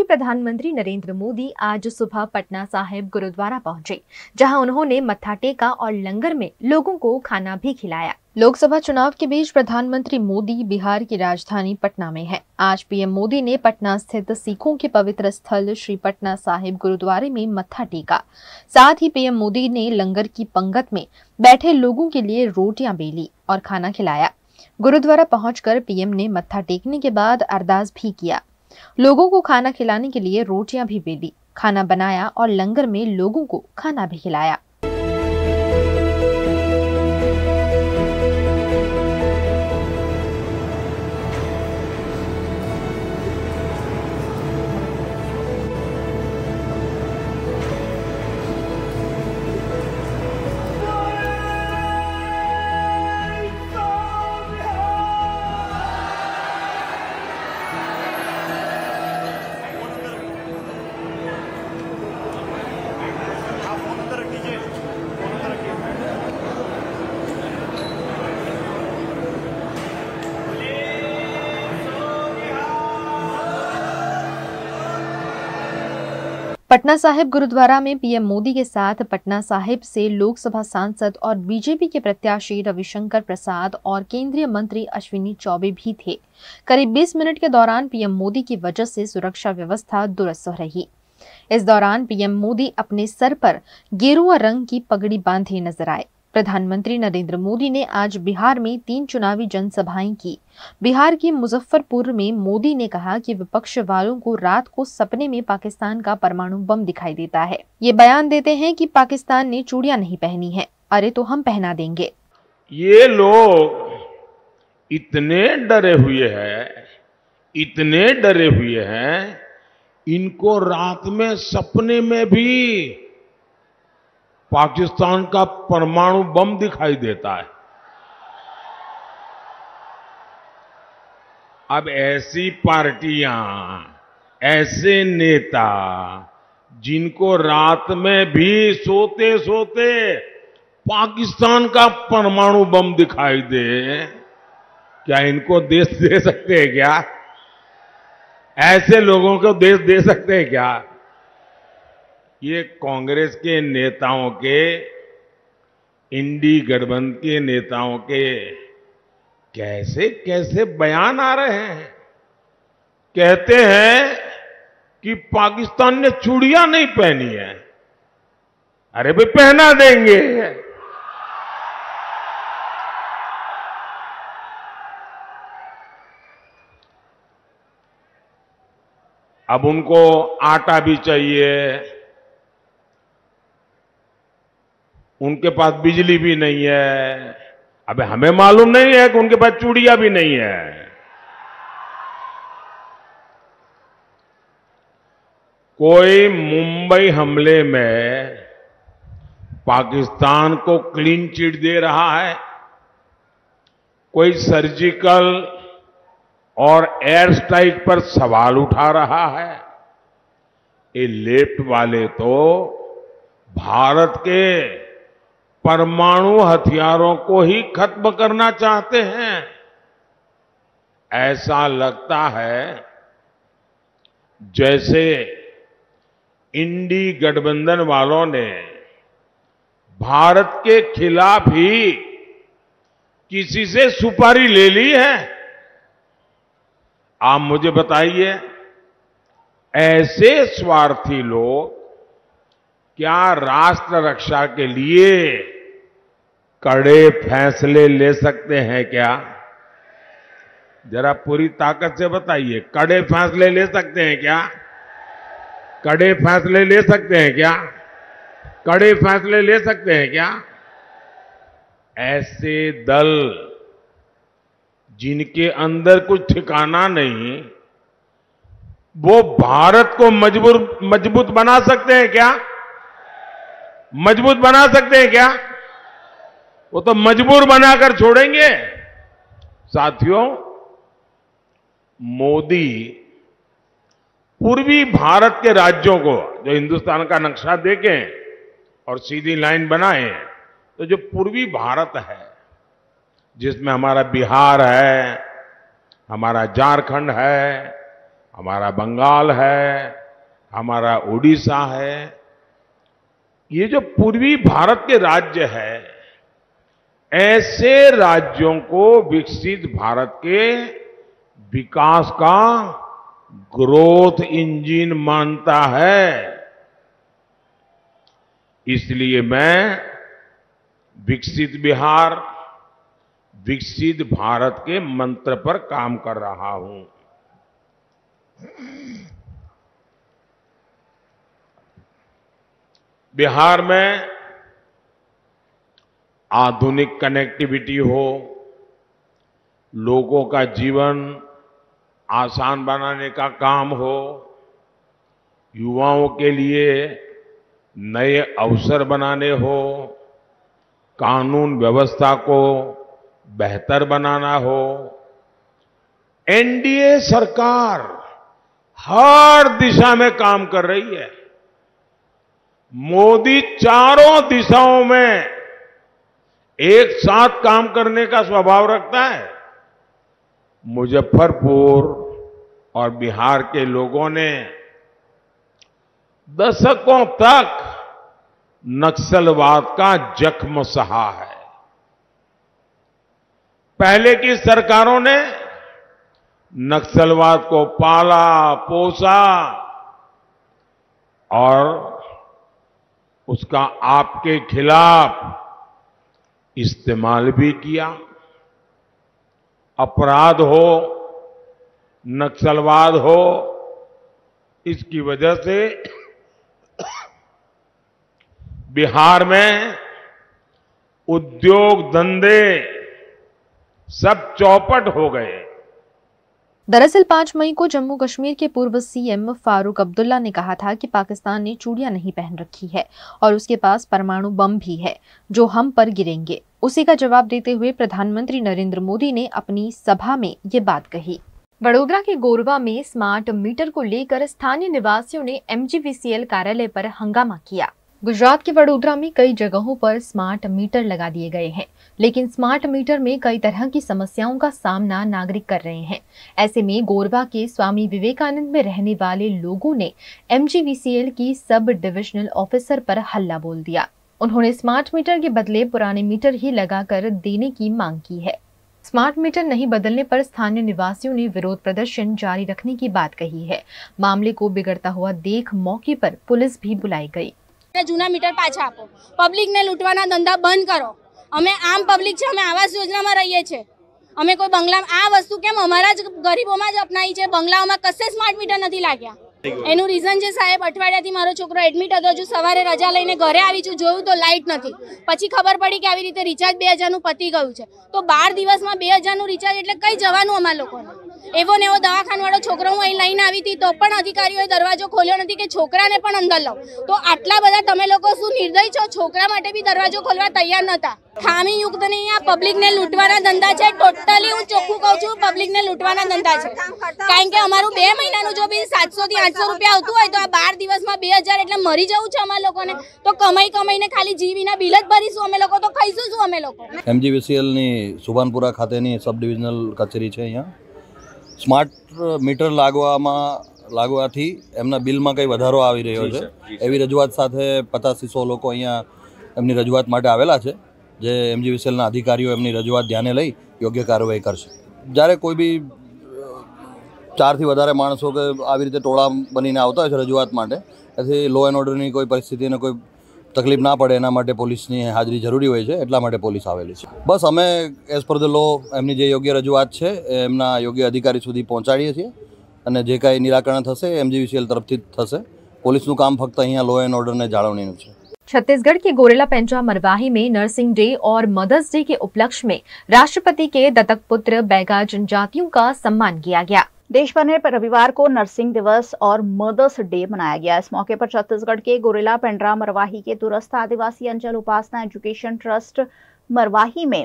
कि प्रधानमंत्री नरेंद्र मोदी आज सुबह पटना साहिब गुरुद्वारा पहुंचे, जहां उन्होंने मत्था टेका और लंगर में लोगों को खाना भी खिलाया। लोकसभा चुनाव के बीच प्रधानमंत्री मोदी बिहार की राजधानी पटना में हैं। आज पीएम मोदी ने पटना स्थित सिखों के पवित्र स्थल श्री पटना साहिब गुरुद्वारे में मत्था टेका। साथ ही पीएम मोदी ने लंगर की पंगत में बैठे लोगों के लिए रोटियां बेली और खाना खिलाया। गुरुद्वारा पहुंचकर पीएम ने मत्था टेकने के बाद अरदास भी किया। लोगों को खाना खिलाने के लिए रोटियां भी बेली, खाना बनाया और लंगर में लोगों को खाना भी खिलाया। पटना साहिब गुरुद्वारा में पीएम मोदी के साथ पटना साहिब से लोकसभा सांसद और बीजेपी के प्रत्याशी रविशंकर प्रसाद और केंद्रीय मंत्री अश्विनी चौबे भी थे। करीब 20 मिनट के दौरान पीएम मोदी की वजह से सुरक्षा व्यवस्था दुरुस्त रही। इस दौरान पीएम मोदी अपने सर पर गेरुआ रंग की पगड़ी बांधे नजर आए। प्रधानमंत्री नरेंद्र मोदी ने आज बिहार में 3 चुनावी जनसभाएं की। बिहार के मुजफ्फरपुर में मोदी ने कहा कि विपक्ष वालों को रात को सपने में पाकिस्तान का परमाणु बम दिखाई देता है। ये बयान देते हैं कि पाकिस्तान ने चूड़ियां नहीं पहनी है, अरे तो हम पहना देंगे। ये लोग इतने डरे हुए हैं, इनको रात में सपने में भी पाकिस्तान का परमाणु बम दिखाई देता है। अब ऐसी पार्टियां, ऐसे नेता जिनको रात में भी सोते सोते पाकिस्तान का परमाणु बम दिखाई दे, क्या इनको देश दे सकते हैं क्या? ऐसे लोगों को देश दे सकते हैं क्या? ये कांग्रेस के नेताओं के, इंडी गठबंधन के नेताओं के कैसे कैसे बयान आ रहे हैं। कहते हैं कि पाकिस्तान ने चूड़ियां नहीं पहनी है, अरे भाई पहना देंगे। अब उनको आटा भी चाहिए, उनके पास बिजली भी नहीं है। अबे हमें मालूम नहीं है कि उनके पास चूड़ियां भी नहीं है। कोई मुंबई हमले में पाकिस्तान को क्लीन चिट दे रहा है, कोई सर्जिकल और एयर स्ट्राइक पर सवाल उठा रहा है। ये लेफ्ट वाले तो भारत के परमाणु हथियारों को ही खत्म करना चाहते हैं। ऐसा लगता है जैसे इंडी गठबंधन वालों ने भारत के खिलाफ ही किसी से सुपारी ले ली है। आप मुझे बताइए, ऐसे स्वार्थी लोग क्या राष्ट्र रक्षा के लिए कड़े फैसले ले सकते हैं क्या? जरा पूरी ताकत से बताइए, कड़े फैसले ले सकते हैं क्या? कड़े फैसले ले सकते हैं क्या? कड़े फैसले ले सकते हैं क्या? ऐसे दल जिनके अंदर कुछ ठिकाना नहीं, वो भारत को मजबूत बना सकते हैं क्या? मजबूत बना सकते हैं क्या? वो तो मजबूर बनाकर छोड़ेंगे। साथियों, मोदी पूर्वी भारत के राज्यों को, जो हिंदुस्तान का नक्शा देखें और सीधी लाइन बनाएं, तो जो पूर्वी भारत है, जिसमें हमारा बिहार है, हमारा झारखंड है, हमारा बंगाल है, हमारा उड़ीसा है। ये जो पूर्वी भारत के राज्य है, ऐसे राज्यों को विकसित भारत के विकास का ग्रोथ इंजन मानता है। इसलिए मैं विकसित बिहार, विकसित भारत के मंत्र पर काम कर रहा हूं। बिहार में आधुनिक कनेक्टिविटी हो, लोगों का जीवन आसान बनाने का काम हो, युवाओं के लिए नए अवसर बनाने हो, कानून व्यवस्था को बेहतर बनाना हो। एनडीए सरकार हर दिशा में काम कर रही है। मोदी चारों दिशाओं में एक साथ काम करने का स्वभाव रखता है। मुजफ्फरपुर और बिहार के लोगों ने दशकों तक नक्सलवाद का जख्म सहा है। पहले की सरकारों ने नक्सलवाद को पाला, पोसा और उसका आपके खिलाफ इस्तेमाल भी किया। अपराध हो, नक्सलवाद हो, इसकी वजह से बिहार में उद्योग धंधे सब चौपट हो गए। दरअसल 5 मई को जम्मू कश्मीर के पूर्व सीएम फारूक अब्दुल्ला ने कहा था कि पाकिस्तान ने चूड़ियां नहीं पहन रखी है और उसके पास परमाणु बम भी है जो हम पर गिरेंगे। उसी का जवाब देते हुए प्रधानमंत्री नरेंद्र मोदी ने अपनी सभा में ये बात कही। वडोदरा के गोरवा में स्मार्ट मीटर को लेकर स्थानीय निवासियों ने MGVCL कार्यालय पर हंगामा किया। गुजरात के वडोदरा में कई जगहों पर स्मार्ट मीटर लगा दिए गए हैं, लेकिन स्मार्ट मीटर में कई तरह की समस्याओं का सामना नागरिक कर रहे हैं। ऐसे में गोरवा के स्वामी विवेकानंद में रहने वाले लोगों ने MGVCL की सब डिविजनल ऑफिसर पर हल्ला बोल दिया। उन्होंने स्मार्ट मीटर के बदले पुराने मीटर ही लगाकर देने की मांग की है। स्मार्ट मीटर नहीं बदलने पर स्थानीय निवासियों ने विरोध प्रदर्शन जारी रखने की बात कही है। मामले को बिगड़ता हुआ देख मौके पर पुलिस भी बुलाई गई। जूना मीटर पाछा आपो, पब्लिक ने लूटवाना धंधा बंद करो। अमे आम पब्लिक छे, अमे आवास योजना में रहीए छे। अमे कोई बंगला आ वस्तु केम अमारा ज गरीबों में ज अपनाई छे। बंगलाओं में कसे स्मार्ट मीटर नहीं लाग्या। एनु रीजन छे साहेब, अठवाडियाथी मारो छोकरो एडमिट हतो, जो सवारे रजा लईने घरे आवी छुं, जोयुं तो लाइट नथी। पछी खबर पड़ी के आवी रीते रिचार्ज 2000 नुं पती गयुं छे। तो 12 दिवसमां 2000 नुं रिचार्ज એટલે કઈ જવાનું અમાર લોકોને। એવો ને એવો દવાખાનાવાળો છોકરો હું અહીં લઈને આવી હતી તો પણ અધિકારીઓએ દરવાજો ખોલ્યો નથી કે છોકરાને પણ અંદર લાવ। તો આટલા બધા તમે લોકો શું નિર્દય છો? છોકરા માટે બી દરવાજો ખોલવા તૈયાર નતા। ખામી યુક્ત નહીં, આ પબ્લિકને લૂંટવાના ધંધા છે। ટોટલી હું ચોખ્ખું કહું છું, પબ્લિકને લૂંટવાના ધંધા છે। કારણ કે અમારું 2 મહિનાનું જો બિલ 700 થી 800 રૂપિયા આવતું હોય તો આ 12 દિવસમાં 2000 એટલે મરી જવું છે અમાર લોકોને। તો કમાઈને ખાલી જીવીના બિલ જ ભરીશું અમે લોકો, તો ખાઈશું શું અમે લોકો? MGVCL ની સુભાનપુરા ખાતેની સબ ડિવિઝનલ કચેરી છે। અહીંયા સ્માર્ટ મીટર લાગવાથી એમના બિલમાં કંઈ વધારો આવી રહ્યો છે એવી રજૂઆત સાથે 8500 લોકો અહીંયા એમની રજૂઆત માટે આવેલા છે, જે MGVCLના અધિકારીઓ એમની રજૂઆત ધ્યાને લઈ યોગ્ય કાર્યવાહી કરશે। જ્યારે કોઈ બી 4 થી વધારે માણસો કે આવી રીતે ટોળા બનીને આવતા હોય છે રજૂઆત માટે, એથી લો એન્ડ ઓર્ડરની કોઈ પરિસ્થિતિને કોઈ તકલીફ ના પડે એના માટે પોલીસની હાજરી જરૂરી હોય છે, એટલા માટે પોલીસ આવેલી છે। બસ અમે એઝ પર ધ લો એમની જે યોગ્ય રજૂઆત છે એમના યોગ્ય અધિકારી સુધી પહોંચાડીએ છીએ અને જે કાંઈ નિરાકરણ થશે MGVCL તરફથી જ થશે। પોલીસનું કામ ફક્ત અહીંયા લો એન્ડ ઓર્ડરને જાળવણીનું છે। छत्तीसगढ़ के गोरेला पेंड्रा मरवाही में नर्सिंग डे और मदर्स डे के उपलक्ष्य में राष्ट्रपति के दत्तक पुत्र बैगा जनजातियों का सम्मान किया गया। देश भर में रविवार को नर्सिंग दिवस और मदर्स डे मनाया गया। इस मौके पर छत्तीसगढ़ के गोरेला पेंड्रा मरवाही के दूरस्थ आदिवासी अंचल उपासना एजुकेशन ट्रस्ट मरवाही में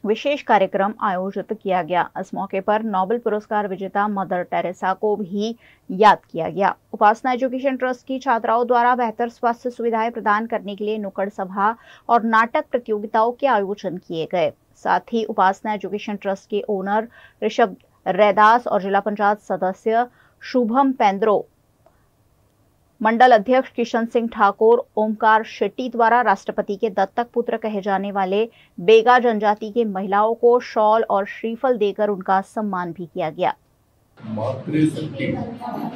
विशेष कार्यक्रम आयोजित किया गया। इस मौके पर नोबेल पुरस्कार विजेता मदर टेरेसा को भी याद किया गया। उपासना एजुकेशन ट्रस्ट की छात्राओं द्वारा बेहतर स्वास्थ्य सुविधाएं प्रदान करने के लिए नुक्कड़ सभा और नाटक प्रतियोगिताओं के आयोजन किए गए। साथ ही उपासना एजुकेशन ट्रस्ट के ओनर ऋषभ रैदास और जिला पंचायत सदस्य शुभम पेंद्रो, मंडल अध्यक्ष किशन सिंह ठाकुर, ओमकार शेट्टी द्वारा राष्ट्रपति के दत्तक पुत्र कहे जाने वाले बेगा जनजाति की महिलाओं को शॉल और श्रीफल देकर उनका सम्मान भी किया गया। मातृशक्ति,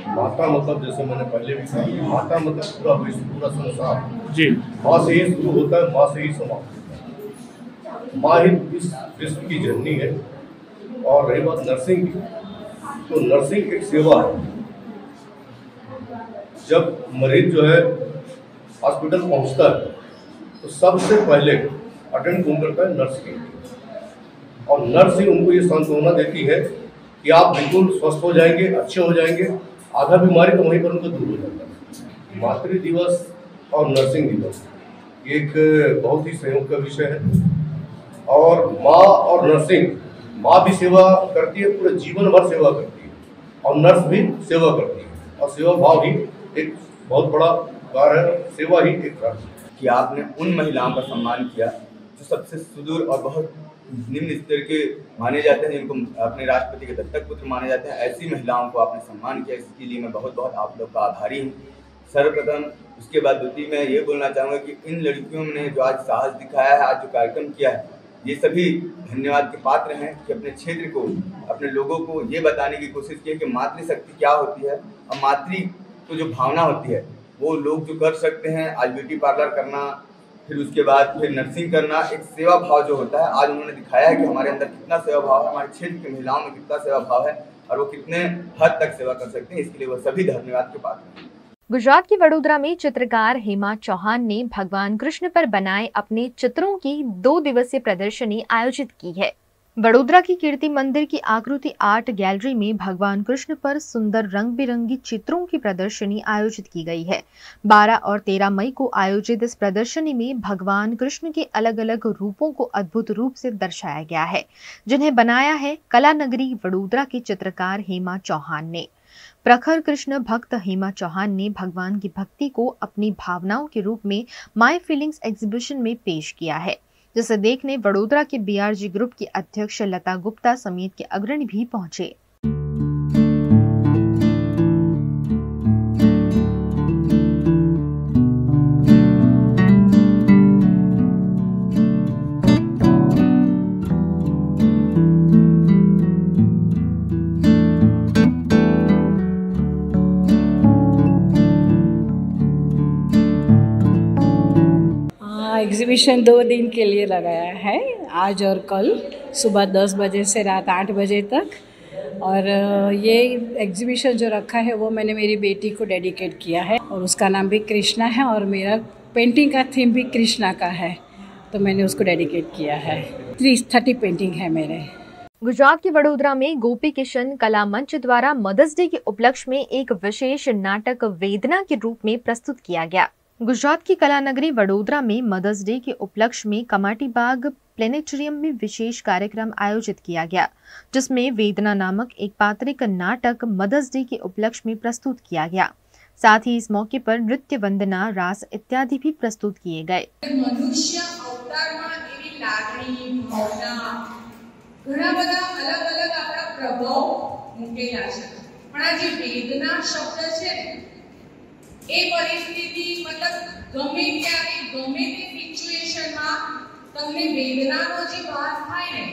माता मतलब जैसे मैंने पहले भी कहा, माता मतलब पूरा विश्व, पूरा संसार जी, माँ से ही शुरू होता है, माँ से ही समाप्त होता है। माँ ही इस विश्व की जननी है। और रही बात नर्सिंग की, तो नर्सिंग एक सेवा है। जब मरीज जो है हॉस्पिटल पहुंचता है तो सबसे पहले अटेंड कौन करता है? नर्स की। और नर्स ही उनको ये सांत्वना देती है कि आप बिल्कुल स्वस्थ हो जाएंगे, अच्छे हो जाएंगे, आधा बीमारी तो वहीं पर उनको दूर हो जाता है। मातृ दिवस और नर्सिंग दिवस एक बहुत ही संयोग का विषय है। और माँ और नर्सिंग, माँ भी सेवा करती है, पूरे जीवन भर सेवा करती है, और नर्स भी सेवा करती है। और सेवा भाव ही एक बहुत बड़ा कार्य है, सेवा ही एक कार्य है। कि आपने उन महिलाओं का सम्मान किया जो सबसे सुदूर और बहुत निम्न स्तर के माने जाते हैं, जिनको अपने राष्ट्रपति के दत्तक पुत्र माने जाते हैं, ऐसी महिलाओं को आपने सम्मान किया। इसके लिए मैं बहुत बहुत आप लोग का आभारी हूँ सर्वप्रथम। उसके बाद द्वितीय मैं ये बोलना चाहूँगा कि इन लड़कियों ने जो आज साहस दिखाया है, आज जो कार्यक्रम किया है, ये सभी धन्यवाद के पात्र हैं कि अपने क्षेत्र को, अपने लोगों को ये बताने की कोशिश की है कि मातृशक्ति क्या होती है और मातृ तो जो भावना होती है वो लोग जो कर सकते हैं। आज ब्यूटी पार्लर करना, फिर उसके बाद फिर नर्सिंग करना, एक सेवा भाव जो होता है, आज उन्होंने दिखाया है कि हमारे अंदर कितना सेवा भाव है, हमारे क्षेत्र की महिलाओं में कितना सेवा भाव है और वो कितने हद तक सेवा कर सकते हैं। इसके लिए वो सभी धन्यवाद के पात्र हैं। गुजरात के वडोदरा में चित्रकार हेमा चौहान ने भगवान कृष्ण पर बनाए अपने चित्रों की 2 दिवसीय प्रदर्शनी आयोजित की है। वडोदरा की कीर्ति मंदिर की आकृति आर्ट गैलरी में भगवान कृष्ण पर सुंदर रंग बिरंगी चित्रों की प्रदर्शनी आयोजित की गई है। 12 और 13 मई को आयोजित इस प्रदर्शनी में भगवान कृष्ण के अलग अलग रूपों को अद्भुत रूप से दर्शाया गया है, जिन्हें बनाया है कला नगरी वडोदरा के चित्रकार हेमा चौहान ने। प्रखर कृष्ण भक्त हेमा चौहान ने भगवान की भक्ति को अपनी भावनाओं के रूप में माय फीलिंग्स एग्जीबिशन में पेश किया है, जिसे देखने वडोदरा के बीआरजी ग्रुप की अध्यक्ष लता गुप्ता समेत के अग्रणी भी पहुंचे। एग्जीबिशन 2 दिन के लिए लगाया है, आज और कल सुबह 10 बजे से रात 8 बजे तक। और ये एग्जीबिशन जो रखा है वो मैंने मेरी बेटी को डेडिकेट किया है और उसका नाम भी कृष्णा है और मेरा पेंटिंग का थीम भी कृष्णा का है, तो मैंने उसको डेडिकेट किया है। 30 पेंटिंग है मेरे। गुजरात के वडोदरा में गोपी किशन कला मंच द्वारा मदर्स डे के उपलक्ष्य में एक विशेष नाटक वेदना के रूप में प्रस्तुत किया गया। गुजरात की कला नगरी वडोदरा में मदर्स डे के उपलक्ष्य में कमाटी बाग प्लेनेटोरियम में विशेष कार्यक्रम आयोजित किया गया, जिसमें वेदना नामक एक पात्रिक नाटक मदर्स डे के उपलक्ष्य में प्रस्तुत किया गया। साथ ही इस मौके पर नृत्य, वंदना, रास इत्यादि भी प्रस्तुत किए गए। मनुष्य अवतार में एवी लागणी, भावना घણા બધા અલગ-અલગ આપણા પ્રભાવ મૂકેલા છે, પણ આ જે વેદના શબ્દ છે એ પરિસ્થિતિ मतलब ગમે ત્યારે ગમે તે સિચ્યુએશનમાં તમને વેદનાનો જે ભાવ થાય ને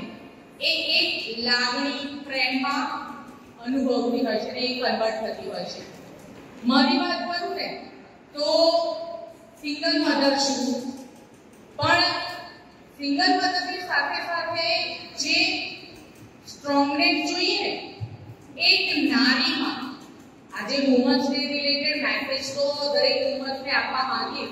એ એક લાગણી પ્રેમમાં અનુભવતી હોય છે ને એ કન્વર્ટ થતી હોય છે। મારી વાત કરું ને તો સિંગલ મધર છું, પણ સિંગલ મધરની સાથે સાથે જે સ્ટ્રોંગનેસ જોઈએ ને એક નારીમાં આજે વુમન્સ ડે રિલેટેડ મેસેજ તો દરેક વુમન્સને આપવા માંગીએ,